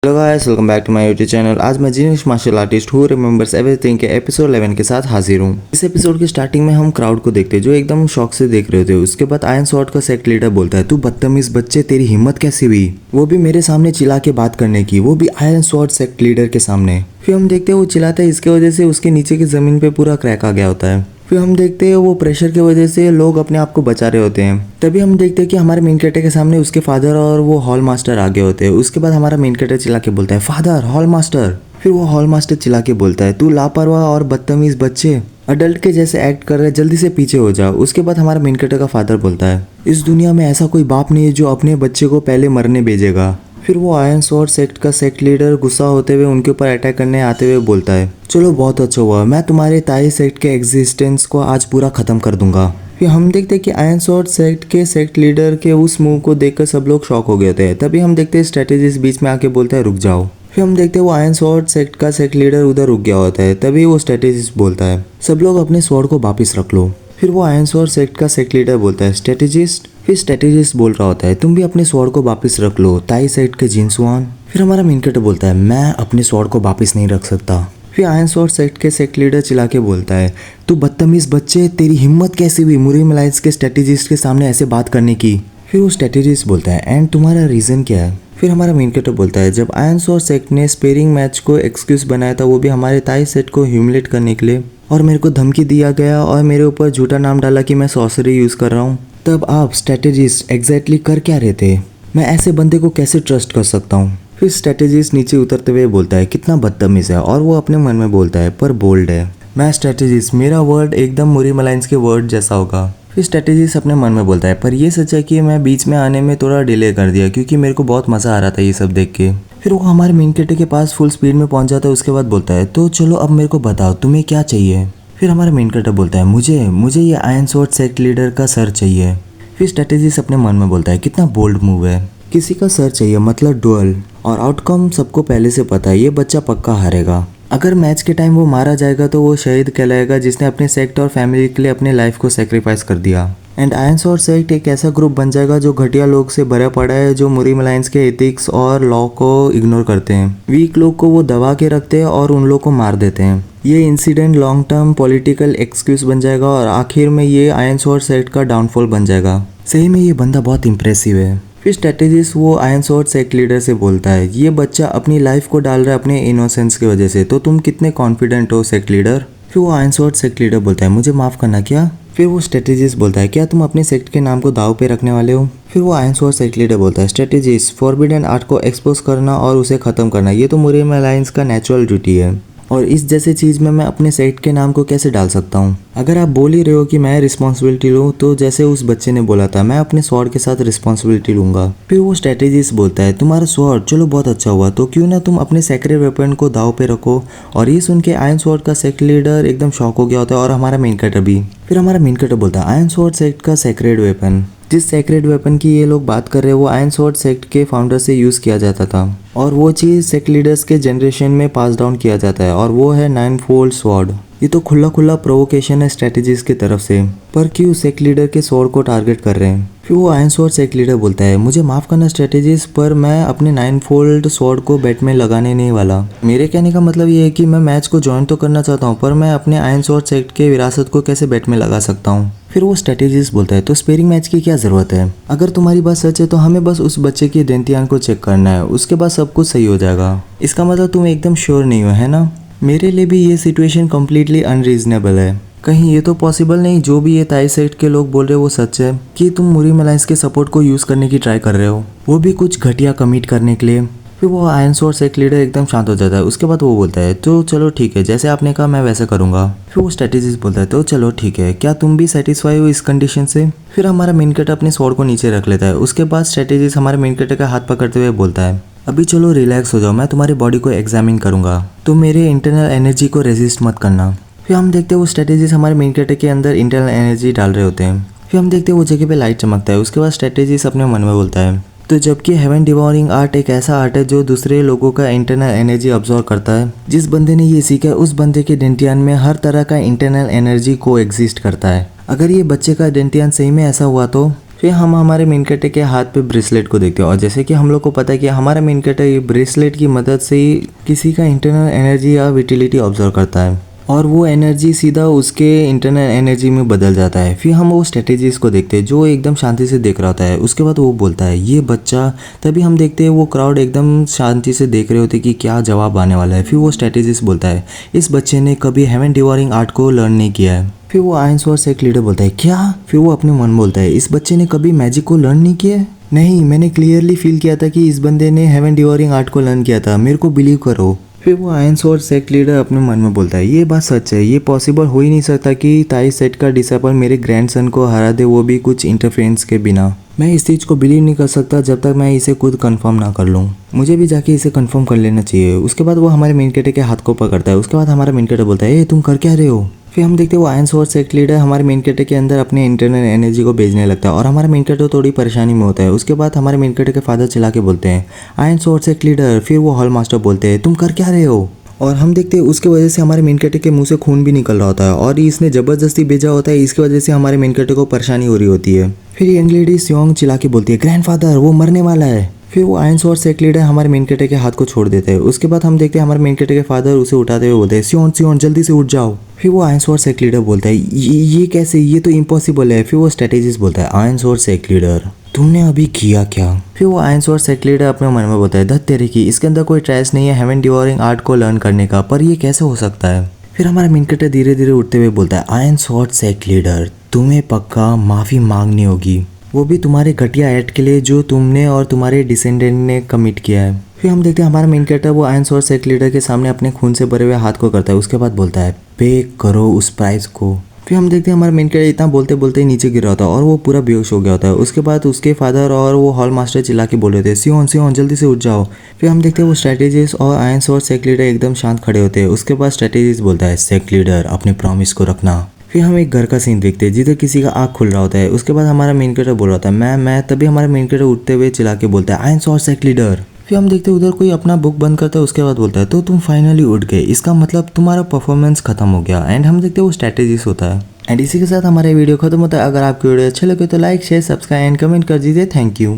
Hello guys, welcome back to my YouTube channel. आज मैं genius martial artist who remembers everything के episode 11 के साथ हाजिर हूँ। इस एपिसोड की स्टार्टिंग में हम क्राउड को देखते हैं जो एकदम शौक से देख रहे होते हैं। उसके बाद आयरन स्वॉर्ड का सेक्ट लीडर बोलता है, तू बदतमीज बच्चे, तेरी हिम्मत कैसी हुई, वो भी मेरे सामने चिल्ला के बात करने की, वो भी आयरन स्वॉर्ड सेक्ट लीडर के सामने। फिर हम देखते हैं वो चिल्लाता है, इसके वजह से उसके नीचे की जमीन पे पूरा क्रैक आ गया होता है। फिर हम देखते हैं वो प्रेशर की वजह से लोग अपने आप को बचा रहे होते हैं। तभी हम देखते हैं कि हमारे मेन कैरेक्टर के सामने उसके फादर और वो हॉल मास्टर आ गए होते हैं। उसके बाद हमारा मेन कैरेक्टर चिल्ला के बोलता है, फादर, हॉल मास्टर। फिर वो हॉल मास्टर चिल्ला के बोलता है, तू लापरवाह और बदतमीज बच्चे, अडल्ट के जैसे एक्ट कर रहे, जल्दी से पीछे हो जाओ। उसके बाद हमारा मेन कैरेक्टर का फादर बोलता है, इस दुनिया में ऐसा कोई बाप नहीं है जो अपने बच्चे को पहले मरने भेजेगा। फिर वो आयरन स्वॉर्ड सेक्ट का सेक्ट लीडर गुस्सा होते हुए उनके ऊपर अटैक करने आते हुए बोलता है, चलो बहुत अच्छा हुआ, मैं तुम्हारे ताई सेक्ट के एग्जिस्टेंस को आज पूरा खत्म कर दूंगा। फिर हम देखते हैं कि आयरन स्वॉर्ड सेक्ट के सेक्ट लीडर के उस मूव को देखकर सब लोग शॉक हो गए होते हैं। तभी हम देखते हैं स्ट्रेटेजिस्ट बीच में आके बोलता है, रुक जाओ। फिर हम देखते हैं वो आयरन स्वॉर्ड सेक्ट का सेक्ट लीडर उधर रुक गया होता है। तभी वो स्ट्रेटेजिस्ट बोलता है, सब लोग अपने स्वॉर्ड को वापिस रख लो। फिर वो आयरन स्वॉर्ड सेक्ट का सेक्ट लीडर बोलता है, स्ट्रेटेजिस्ट। फिर स्ट्रेटेजिस्ट बोल रहा होता है, तुम भी अपने स्वॉर्ड को वापस रख लो, ताई सेक्ट के जिनसुआन। फिर हमारा मेन कैरेक्टर बोलता है, मैं अपने स्वॉर्ड को वापस नहीं रख सकता। फिर आयरन स्वॉर्ड सेक्ट के सेक्ट लीडर चिल्ला के बोलता है, तू बदतमीज बच्चे, तेरी हिम्मत कैसी हुई मुरीम अलायंस के स्ट्रेटेजिस्ट के सामने ऐसे बात करने की। फिर वो स्ट्रेटेजिस्ट बोलता है, एंड तुम्हारा रीजन क्या है। फिर हमारा मेन कैरेक्टर बोलता है, जब आयरन स्वॉर्ड सेक्ट ने स्पेयरिंग मैच को एक्सक्यूज बनाया था, वो भी हमारे ताई सेट को ह्यूमिलेट करने के लिए, और मेरे को धमकी दिया गया और मेरे ऊपर झूठा नाम डाला कि मैं सॉर्सरी यूज कर रहा हूँ। तब आप स्ट्रेटेजिस्ट एग्जैक्टली कर क्या रहे थे, मैं ऐसे बंदे को कैसे ट्रस्ट कर सकता हूँ। फिर स्ट्रेटेजिस्ट नीचे उतरते हुए बोलता है, कितना बदतमीज है, और वो अपने मन में बोलता है, पर बोल्ड है। मैं स्ट्रेटेजिस्ट, मेरा वर्ड एकदम मुरीम अलायंस के वर्ड जैसा होगा। फिर स्ट्रेटेजिस्ट अपने मन में बोलता है, पर ये सच है कि मैं बीच में आने में थोड़ा डिले कर दिया क्योंकि मेरे को बहुत मज़ा आ रहा था ये सब देख के। फिर वो हमारे मेन कैरेक्टर के पास फुल स्पीड में पहुंच जाता है। उसके बाद बोलता है, तो चलो अब मेरे को बताओ तुम्हें क्या चाहिए। फिर हमारा मेन कैरेक्टर बोलता है, मुझे ये आयरन स्वॉर्ड सेक्ट लीडर का सर चाहिए। फिर स्ट्रेटेजिस्ट अपने मन में बोलता है, कितना बोल्ड मूव है, किसी का सर चाहिए मतलब डुअल, और आउटकम सबको पहले से पता है, ये बच्चा पक्का हारेगा। अगर मैच के टाइम वो मारा जाएगा तो वो शहीद कहलाएगा जिसने अपने सेक्ट और फैमिली के लिए अपने लाइफ को सेक्रीफाइस कर दिया। एंड आयरन स्वॉर्ड सेक्ट एक ऐसा ग्रुप बन जाएगा जो घटिया लोग से भरा पड़ा है, जो मुरीम अलायंस के एथिक्स और लॉ को इग्नोर करते हैं। वीक लोग को वो दबा के रखते हैं और उन लोग को मार देते हैं। ये incident long term political excuse बन जाएगा और आखिर में ये आयरन स्वॉर्ड सेक्ट का डाउनफॉल बन जाएगा। सही में ये बंदा बहुत इंप्रेसिव है। फिर स्ट्रेटेजिस्ट वो आयरन स्वॉर्ड सेक्ट लीडर से बोलता है, ये बच्चा अपनी लाइफ को डाल रहा है अपने इनोसेंस की वजह से, तो तुम कितने कॉन्फिडेंट हो सेक्ट लीडर। फिर वो आयरन स्वॉर्ड सेक्ट लीडर बोलता है, मुझे माफ़ करना क्या। फिर वो स्ट्रेटेजिस्ट बोलता है, क्या तुम अपने सेक्ट के नाम को दाव पे रखने वाले हो। फिर वो आयरन स्वॉर्ड सेक्ट लीडर बोलता है, स्ट्रेटेजिस्ट, फॉरबिडन आर्ट को एक्सपोज करना और उसे ख़त्म करना, ये तो मुरीम अलायंस का नेचुरल ड्यूटी है, और इस जैसे चीज़ में मैं अपने सेक्ट के नाम को कैसे डाल सकता हूँ। अगर आप बोल ही रहे हो कि मैं रिस्पॉन्सिबिलिटी लूँ, तो जैसे उस बच्चे ने बोला था, मैं अपने स्वॉर्ड के साथ रिस्पॉन्सिबिलिटी लूँगा। फिर वो स्ट्रेटेजिस्ट बोलता है, तुम्हारा स्वॉर्ड, चलो बहुत अच्छा हुआ, तो क्यों ना तुम अपने सेक्रेड वेपन को दाव पे रखो। और ये सुन के आयरन स्वॉर्ड का सेक्ट लीडर एकदम शॉक हो गया होता है, और हमारा मेन कैरेक्टर भी। फिर हमारा मेन कैरेक्टर बोलता है, आयरन स्वॉर्ड सेक्ट का सेक्रेड वेपन, जिस सेक्रेड वेपन की ये लोग बात कर रहे हैं, वो आयरन स्वॉर्ड सेक्ट के फाउंडर से यूज़ किया जाता था, और वो चीज़ सेक्ट लीडर्स के जनरेशन में पास डाउन किया जाता है, और वो है 9 फोल्ड स्वॉर्ड। ये तो खुला प्रोवोकेशन है स्ट्रेटेजिस्ट की तरफ से, पर क्यों सेक्ट लीडर के स्वॉर्ड को टारगेट कर रहे हैं। फिर वो आयरन स्वॉर्ड सेक्ट लीडर बोलता है, मुझे माफ़ करना स्ट्रेटेजिस्ट, पर मैं अपने 9 फोल्ड स्वॉर्ड को बैट में लगाने नहीं वाला। मेरे कहने का मतलब ये है कि मैं मैच को ज्वाइन तो करना चाहता हूँ, पर मैं अपने आयरन स्वॉर्ड सेक्ट के विरासत को कैसे बैट में लगा सकता हूँ। फिर वो स्ट्रेटेजिस्ट बोलता है, तो स्पेयरिंग मैच की क्या ज़रूरत है, अगर तुम्हारी बात सच है तो हमें बस उस बच्चे की डेंटियान को चेक करना है, उसके बाद सब कुछ सही हो जाएगा। इसका मतलब तुम एकदम श्योर नहीं हो, है ना। मेरे लिए भी ये सिचुएशन कम्प्लीटली अनरीजनेबल है। कहीं ये तो पॉसिबल नहीं जो भी ये ताई सेक्ट के लोग बोल रहे हो वो सच है, कि तुम मुरीम अलायंस के सपोर्ट को यूज़ करने की ट्राई कर रहे हो, वो भी कुछ घटिया कमिट करने के लिए। फिर वो आयरन स्वॉर्ड सेक्ट लीडर एकदम शांत हो जाता है। उसके बाद वो बोलता है, तो चलो ठीक है, जैसे आपने कहा मैं वैसे करूँगा। फिर वो स्ट्रेटेजिस्ट बोलता है, तो चलो ठीक है, क्या तुम भी सेटिस्फाई हो इस कंडीशन से। फिर हमारा मेन कैरेक्टर अपने स्वॉर्ड को नीचे रख लेता है। उसके बाद स्ट्रेटेजिस्ट हमारे मेन कैरेक्टर का हाथ पकड़ते हुए बोलता है, अभी चलो रिलैक्स हो जाओ, मैं तुम्हारी बॉडी को एग्जामिन करूँगा, तो मेरे इंटरनल एनर्जी को रेजिस्ट मत करना। फिर हम देखते हैं वो स्ट्रेटेजिस्ट हमारे मेन कैरेक्टर के अंदर इंटरनल एनर्जी डाल रहे होते हैं। फिर हम देखते हैं वो जगह पे लाइट चमकता है। उसके बाद स्ट्रेटेजिस्ट अपने मन में बोलता है, तो जबकि हेवन डिवोरिंग आर्ट एक ऐसा आर्ट है जो दूसरे लोगों का इंटरनल एनर्जी ऑब्जर्व करता है, जिस बंदे ने ये सीखा है उस बंदे के डेंटियान में हर तरह का इंटरनल एनर्जी को एग्जिस्ट करता है। अगर ये बच्चे का डेंटियान सही में ऐसा हुआ तो फिर हम हमारे मेन कैरेक्टर के हाथ पे ब्रेसलेट को देखते हैं और जैसे कि हम लोग को पता है कि हमारा मेन कैरेक्टर ये ब्रेसलेट की मदद से ही किसी का इंटरनल एनर्जी या विटिलिटी ऑब्जर्व करता है और वो एनर्जी सीधा उसके इंटरनल एनर्जी में बदल जाता है। फिर हम वो स्ट्रेटेजीज को देखते हैं जो एकदम शांति से देख रहा होता है। उसके बाद वो बोलता है ये बच्चा, तभी हम देखते हैं वो क्राउड एकदम शांति से देख रहे होते कि क्या जवाब आने वाला है। फिर वो स्ट्रेटेजिस्ट बोलता है इस बच्चे ने कभी हेवन डिवोरिंग आर्ट को लर्न नहीं किया है। फिर वो आयरन स्वॉर्ड सेक्ट लीडर बोलता है क्या? फिर वो अपने मन बोलता है इस बच्चे ने कभी मैजिक को लर्न नहीं किया है? नहीं, मैंने क्लियरली फील किया था कि इस बंदे ने हेवन डिवोरिंग आर्ट को लर्न किया था, मेरे को बिलीव करो। फिर वो आयरन स्वॉर्ड सेक्ट लीडर अपने मन में बोलता है ये बात सच है, ये पॉसिबल हो ही नहीं सकता कि ताई सेट का डिसाइपल मेरे ग्रैंडसन को हरा दे, वो भी कुछ इंटरफेरेंस के बिना। मैं इस चीज़ को बिलीव नहीं कर सकता जब तक मैं इसे खुद कंफर्म ना कर लूँ। मुझे भी जाके इसे कंफर्म कर लेना चाहिए। उसके बाद वो हमारे मेन कैरेक्टर के हाथ को पकड़ता है। उसके बाद हमारा मेन कैरेक्टर बोलता है तुम कर क्या रहे हो? फिर हम देखते हैं वो आयरन स्वॉर्ड सेक्ट लीडर हमारे मेन कैरेक्टर के अंदर अपने इंटरनल एनर्जी को भेजने लगता है और हमारा मेन कैरेक्टर थोड़ी परेशानी में होता है। उसके बाद हमारे मेन कैरेक्टर के फादर चिल्ला के बोलते हैं आयरन स्वॉर्ड सेक्ट लीडर। फिर वो हॉल मास्टर बोलते हैं तुम कर क्या रहे हो? और हम देखते हैं उसके वजह से हमारे मेन कैरेक्टर के मुंह से खून भी निकल रहा होता है और इसने ज़बरदस्ती भेजा होता है। इसकी वजह से हमारे मेन कैरेक्टर को परेशानी हो रही होती है। फिर यंग लेडी स्योंग चिल्ला के बोलती है ग्रैंडफादर वो मरने वाला है। फिर वो आयरन स्वॉर्ड सेक्ट लीडर हमारे मेन कैरेक्टर के हाथ को छोड़ देते हैं। उसके बाद हम देखते हैं हमारे मेन कैरेक्टर के फादर उसे उठाते हुए बोलते हैं सियोन सियोन जल्दी से उठ जाओ। फिर वो आयरन स्वॉर्ड सेक्ट लीडर बोलता है ये कैसे, ये तो इम्पॉसिबल है। फिर वो स्ट्रेटेजिस्ट बोलता है आयरन स्वॉर्ड सेक्ट लीडर तुमने अभी किया क्या? फिर वो आयरन स्वॉर्ड सेक्ट लीडर अपने मन में बोलता है धत तेरे की, इसके अंदर कोई ट्रायल्स नहीं है हेवन डिवोरिंग आर्ट को लर्न करने का, पर ये कैसे हो सकता है? फिर हमारा मेन कैरेक्टर धीरे धीरे उठते हुए बोलता है आयरन स्वॉर्ड सेक्ट लीडर तुम्हें पक्का माफ़ी मांगनी होगी, वो भी तुम्हारे घटिया एक्ट के लिए जो तुमने और तुम्हारे डिसेंडेंट ने कमिट किया है। फिर हम देखते हैं हमारा मेन कैरेक्टर वो आयरन स्वॉर्ड सेक्ट लीडर के सामने अपने खून से भरे हुए हाथ को करता है। उसके बाद बोलता है पे करो उस प्राइस को। फिर हम देखते हैं हमारा मेन कैरेक्टर इतना बोलते बोलते ही नीचे गिर रहा होता है और वो पूरा बेहोश हो गया होता है। उसके बाद उसके फादर और वो हॉल मास्टर चिल्ला के बोल रहे थे सियोन सियोन जल्दी से उठ जाओ। फिर हम देखते हैं वो स्ट्रेटेजिस्ट और आयरन स्वॉर्ड सेक्ट लीडर एकदम शांत खड़े होते हैं। उसके बाद स्ट्रेटेजिस्ट बोलता है सेक्ट लीडर अपने प्रॉमिस को रखना। फिर हम एक घर का सीन देखते हैं जिधर किसी का आँख खुल रहा होता है। उसके बाद हमारा मेन कैरेक्टर बोल रहा था मैं तभी हमारा मेन कैरेक्टर उठते हुए चिल्ला के बोलता है आयरन स्वॉर्ड सेक्ट लीडर। फिर हम देखते हैं उधर कोई अपना बुक बंद करता है। उसके बाद बोलता है तो तुम फाइनली उठ गए, इसका मतलब तुम्हारा परफॉर्मेंस खत्म हो गया। एंड हम देखते हैं वो स्ट्रेटेजिस्ट होता है। एंड इसी के साथ हमारा वीडियो खत्म होता है। अगर आपकी वीडियो अच्छे लगे तो like share subscribe and comment कर दीजिए। Thank you.